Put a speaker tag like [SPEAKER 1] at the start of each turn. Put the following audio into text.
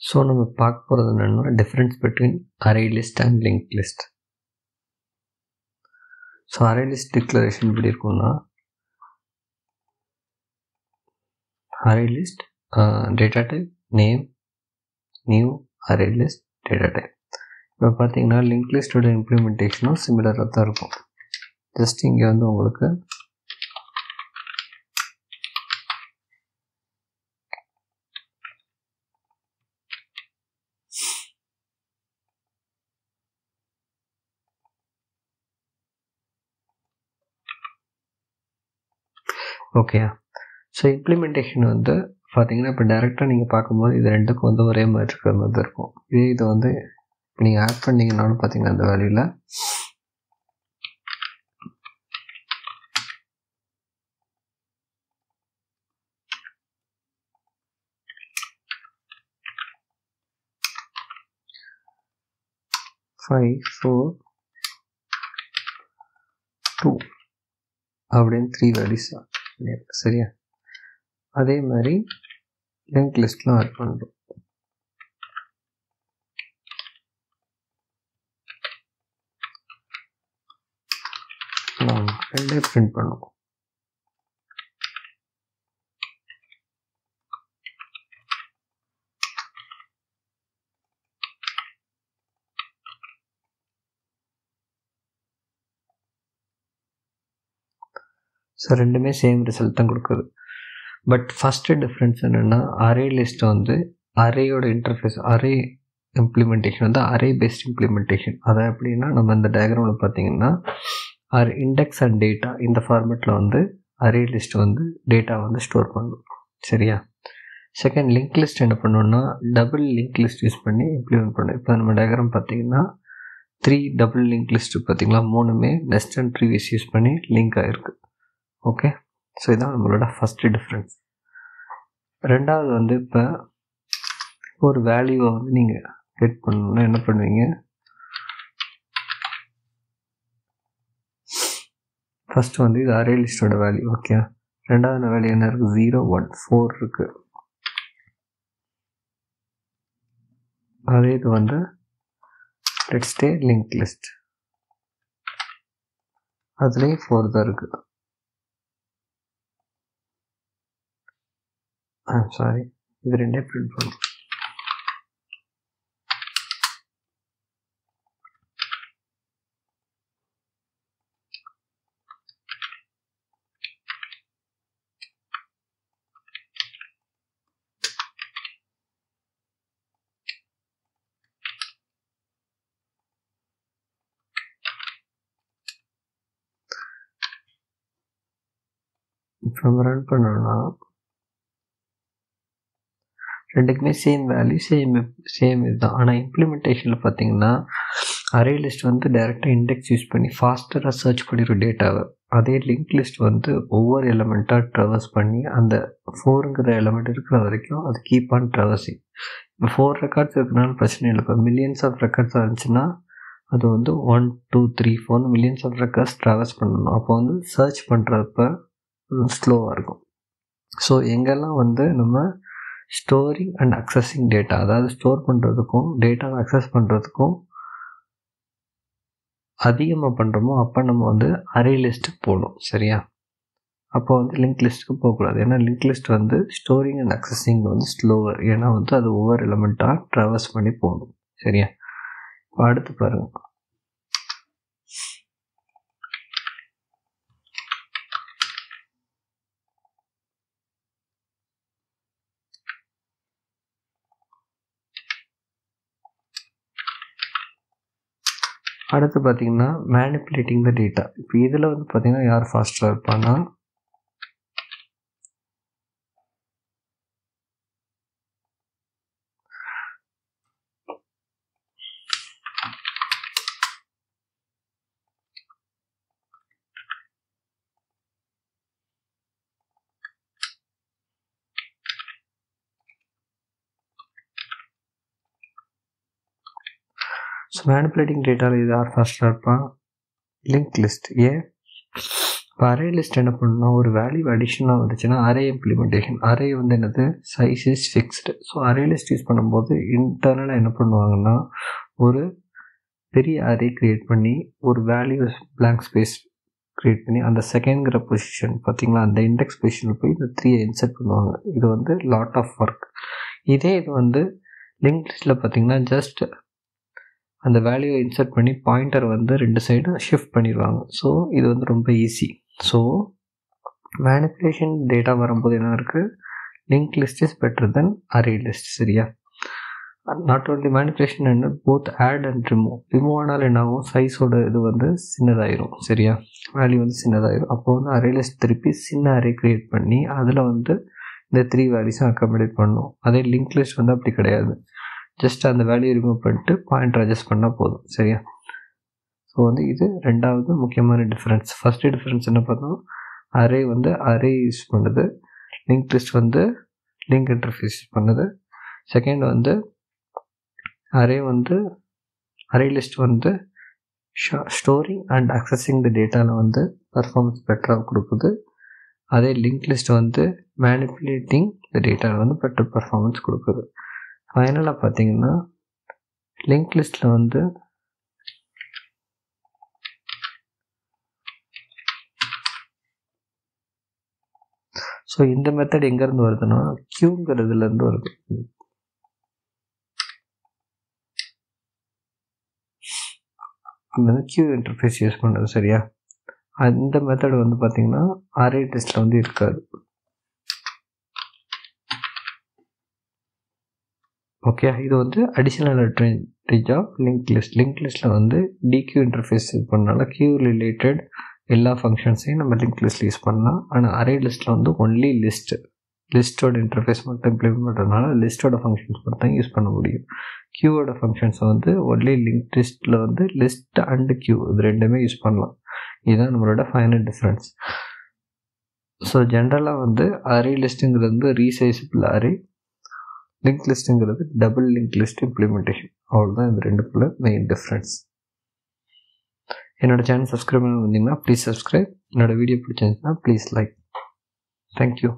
[SPEAKER 1] So நம்ம பார்க்க போகிறது என்னென்னா difference between array list and link list. So array list declaration எப்படி இருக்கும்னா, array list data type name new array list data type. இப்போ பார்த்தீங்கன்னா லிங்க் லிஸ்ட்டோட இம்ப்ளிமெண்டேஷனும் சிமிலராக தான் இருக்கும். ஜஸ்ட் இங்கே வந்து உங்களுக்கு ஓகே. ஸோ இம்ப்ளிமெண்டேஷன் வந்து பார்த்தீங்கன்னா இப்போ டேரெக்டாக நீங்கள் பார்க்கும்போது இது ரெண்டுக்கும் வந்து ஒரே மாதிரி இருக்கிற மாதிரி தான் இருக்கும். இது வந்து இப்போ நீங்கள் ஆட் பண்ணிங்கனாலும் பார்த்தீங்கன்னா அந்த வேல்யூவில் ஃபைவ் 4 2 அப்படின்னு 3 வேல்யூஸ் சரியா. அதே மாதிரி லிங்க் லிஸ்ட்லாம் ஆட் பண்ணுறோம். ரெண்டே பிரிண்ட் பண்ணுவோம். ஸோ ரெண்டுமே சேம் ரிசல்ட் தான் கொடுக்குது. பட் ஃபஸ்ட்டு டிஃப்ரென்ஸ் என்னென்னா, அரே லிஸ்ட் வந்து அரேயோட இன்டர்ஃபேஸ் அரே இம்ப்ளிமெண்டேஷன் வந்து அரே பேஸ்ட் இம்ப்ளிமெண்டேஷன். அதை எப்படின்னா, நம்ம இந்த டயக்ராமில் பார்த்தீங்கன்னா இண்டெக்ஸ் அண்ட் டேட்டா இந்த ஃபார்மேட்டில் வந்து அரே லிஸ்ட் வந்து டேட்டா வந்து ஸ்டோர் பண்ணணும் சரியா. செகண்ட் லிங்க் லிஸ்ட் என்ன பண்ணணும்னா, டபுள் லிங்க் லிஸ்ட் யூஸ் பண்ணி இம்ப்ளிமெண்ட் பண்ணணும். இப்போ நம்ம டயக்ராம் பார்த்தீங்கன்னா 3 டபுள் லிங்க் லிஸ்ட்டு பார்த்தீங்களா, 3மே நெஸ்டட் ப்ரீவியஸ் யூஸ் பண்ணி லிங்க் ஆகிருக்கு. ஓகே. ஸோ இதான் நம்மளோட ஃபஸ்ட்டு டிஃப்ரென்ஸ். ரெண்டாவது வந்து இப்போ ஒரு வேல்யூவை வந்து நீங்கள் கெட் பண்ணணும்னா என்ன பண்ணுவீங்க, ஃபஸ்ட்டு வந்து இது அரே லிஸ்ட்டோட வேல்யூ. ஓகே. ரெண்டாவது வேல்யூ என்ன இருக்குது, 0 1 4 இருக்குது. அதே இது வந்து லெட்ஸ் டே லிங்க் லிஸ்ட், அதுலேயும் 4 தான் இருக்குது. சாரி, இது ரெண்டே பிரிண்ட் பண்ணும். இப்போ நம்ம ரன் பண்ணோம்னா ரெண்டுக்குமே சேம் வேல்யூ சேம் இதுதான். ஆனால் இம்ப்ளிமெண்டேஷனில் பார்த்தீங்கன்னா அரே லிஸ்ட் வந்து டைரெக்டாக இண்டெக்ஸ் யூஸ் பண்ணி ஃபாஸ்டராக சர்ச் பண்ணிடும் டேட்டாவை. அதே லிங்க் லிஸ்ட் வந்து ஒவ்வொரு எலமெண்ட்டாக ட்ராவர்ஸ் பண்ணி அந்த 4ங்கிற எலமெண்ட் இருக்கிற வரைக்கும் அது கீப் ஆன் ட்ராவர்ஸிங். இப்போ 4 ரெக்கார்ட்ஸ் இருக்கிறனால பிரச்சனை இல்லை. இப்போ மில்லியன்ஸ் ஆஃப் ரெக்கார்ட்ஸ் இருந்துச்சுன்னா அது வந்து 1 2 3 4 மில்லியன்ஸ் ஆஃப் ரெக்கார்ட்ஸ் ட்ராவர்ஸ் பண்ணணும். அப்போ வந்து சர்ச் பண்ணுறப்ப ஸ்லோவாக இருக்கும். ஸோ எங்கெல்லாம் வந்து நம்ம ஸ்டோரிங் அண்ட் அக்சஸிங் டேட்டா, அதாவது ஸ்டோர் பண்ணுறதுக்கும் டேட்டாவை அக்சஸ் பண்ணுறதுக்கும் அதிகமாக பண்ணுறோமோ அப்போ நம்ம வந்து அரே லிஸ்ட்டுக்கு போகணும் சரியா. அப்போ வந்து லிங்க் லிஸ்ட்டுக்கு போகக்கூடாது. ஏன்னா லிங்க் லிஸ்ட் வந்து ஸ்டோரிங் அண்ட் அக்சஸிங் வந்து ஸ்லோவர். ஏன்னா வந்து அது ஒவ்வொரு எலமெண்ட்டாக ட்ராவர்ஸ் பண்ணி போகணும் சரியா. இப்போ அடுத்து பாருங்கள், அடுத்து பார்த்தீங்கன்னா மேனிப்புலேட்டிங் த டேட்டா. இப்போ இதில் வந்து பார்த்தீங்கன்னா யார் ஃபாஸ்ட்டாக இருப்பான்னா, ஸோ மேனிப்புலேட்டிங் டேட்டாவில் இது யார் ஃபாஸ்ட்டாக இருப்பான், லிங்க் லிஸ்ட். ஏன் இப்போ அரே லிஸ்ட் என்ன பண்ணணும், ஒரு வேல்யூ அடிஷனாக வந்துச்சுன்னா அரே இம்ப்ளிமெண்டேஷன். அரே வந்து என்னது, size is fixed. So array list use பண்ணும்போது இன்டர்னலாக என்ன பண்ணுவாங்கன்னா, ஒரு பெரிய அரே க்ரியேட் பண்ணி ஒரு வேல்யூ பிளாங்க் ஸ்பேஸ் க்ரியேட் பண்ணி அந்த செகண்ட்ங்கிற பொசிஷன் பார்த்திங்களா, அந்த இண்டெக்ஸ் பொசிஷனில் போய் இந்த 3 இன்சர்ட் பண்ணுவாங்க. இது வந்து லாட் ஆஃப் ஒர்க். இதே இது வந்து லிங்க் லிஸ்ட்டில் பார்த்திங்கன்னா ஜஸ்ட் அந்த வேல்யூவை இன்சர்ட் பண்ணி பாயிண்டர் வந்து 2 சைடும் ஷிஃப்ட் பண்ணிடுவாங்க. ஸோ இது வந்து ரொம்ப ஈஸி. ஸோ மேனிப்புலேஷன் டேட்டா வரும்போது என்ன இருக்குது, linked list is better than array list. சரியா? Not only manipulation and both add and remove ஆனாலும் என்ன ஆகும், சைஸோட இது வந்து சின்னதாயிரும். சரியா? வேல்யூ வந்து சின்னதாயிரும். அப்போ வந்து அரே லிஸ்ட் திருப்பி சின்ன அரே க்ரியேட் பண்ணி அதில் வந்து இந்த 3 வேல்யூஸும் அக்காமடேட் பண்ணணும். அதே லிங்க் லிஸ்ட் வந்து அப்படி கிடையாது. ஜஸ்ட் அந்த வேல்யூ ரிமூவ் பண்ணிட்டு பாயிண்டர் அட்ஜஸ்ட் பண்ணால் போதும். சரியா? ஸோ வந்து இது ரெண்டாவது முக்கியமான டிஃப்ரென்ஸ். ஃபஸ்ட்டு டிஃப்ரென்ஸ் என்ன பார்த்தோம், அரே வந்து அரே யூஸ் பண்ணுது, லிங்க் லிஸ்ட் வந்து லிங்க் இன்டர்ஃபேஸ் யூஸ் பண்ணுது. செகண்ட் வந்து அரே லிஸ்ட் வந்து ஸ்டோரிங் அண்ட் அக்சஸிங் த டேட்டாவில் வந்து பர்ஃபார்மன்ஸ் பெட்டராக கொடுக்குது. அதே லிங்க் லிஸ்ட் வந்து மேனிப்புலேட்டிங் த டேட்டாவில் வந்து பெட்டர் பர்ஃபார்மன்ஸ் கொடுக்குது. ஃபைனலாக பார்த்தீங்கன்னா லிங்க் லிஸ்ட்டில் வந்து ஸோ இந்த மெத்தட் எங்கேருந்து வருதுன்னா கியூங்கிறதுலேருந்து வருது. வந்து கியூ இன்டர்ஃபேஸ் யூஸ் பண்ணுறது. சரியா? அந்த மெத்தட் வந்து பார்த்திங்கன்னா அரே லிஸ்ட்டில் வந்து இருக்காது. ஓகே, இது வந்து additional advantage of link list. Link லிஸ்ட்டில் வந்து டிக்யூ இன்டர்ஃபேஸ் யூஸ் பண்ணனால கியூ ரிலேட்டட் எல்லா ஃபங்க்ஷன்ஸையும் நம்ம லிங்க் லிஸ்ட்டில் யூஸ் பண்ணலாம். ஆனால் அரே லிஸ்ட்டில் வந்து ஒன்லி லிஸ்ட்டோட இன்டர்ஃபேஸ் மட்டும் இம்ப்ளிமெண்ட் பண்ணுறதுனால லிஸ்ட்டோட ஃபங்க்ஷன்ஸ் மட்டும் தான் யூஸ் பண்ண முடியும். கியூவோட ஃபங்க்ஷன்ஸை வந்து ஒன்லி லிங்க் லிஸ்ட்டில் வந்து லிஸ்ட் அண்ட் கியூ இது ரெண்டுமே யூஸ் பண்ணலாம். இதுதான் நம்மளோட ஃபைனல் டிஃப்ரென்ஸ். ஸோ ஜென்ரலாக வந்து அரே லிஸ்ட்டுங்கிறது வந்து ரீசைஸபிள் அரே, லிங்க் லிஸ்ட்டுங்கிறது டபுள் லிங்க் லிஸ்ட் இம்ப்ளிமெண்டேஷன். அவ்வளோதான் இந்த ரெண்டுக்குள்ள மெயின் டிஃப்ரென்ஸ். என்னோட சேனல் சப்ஸ்கிரைப் பண்ண வந்தீங்கன்னா ப்ளீஸ் சப்ஸ்கிரைப். என்னோட வீடியோ பிடிச்சிருந்துச்சுன்னா ப்ளீஸ் லைக். தேங்க்யூ.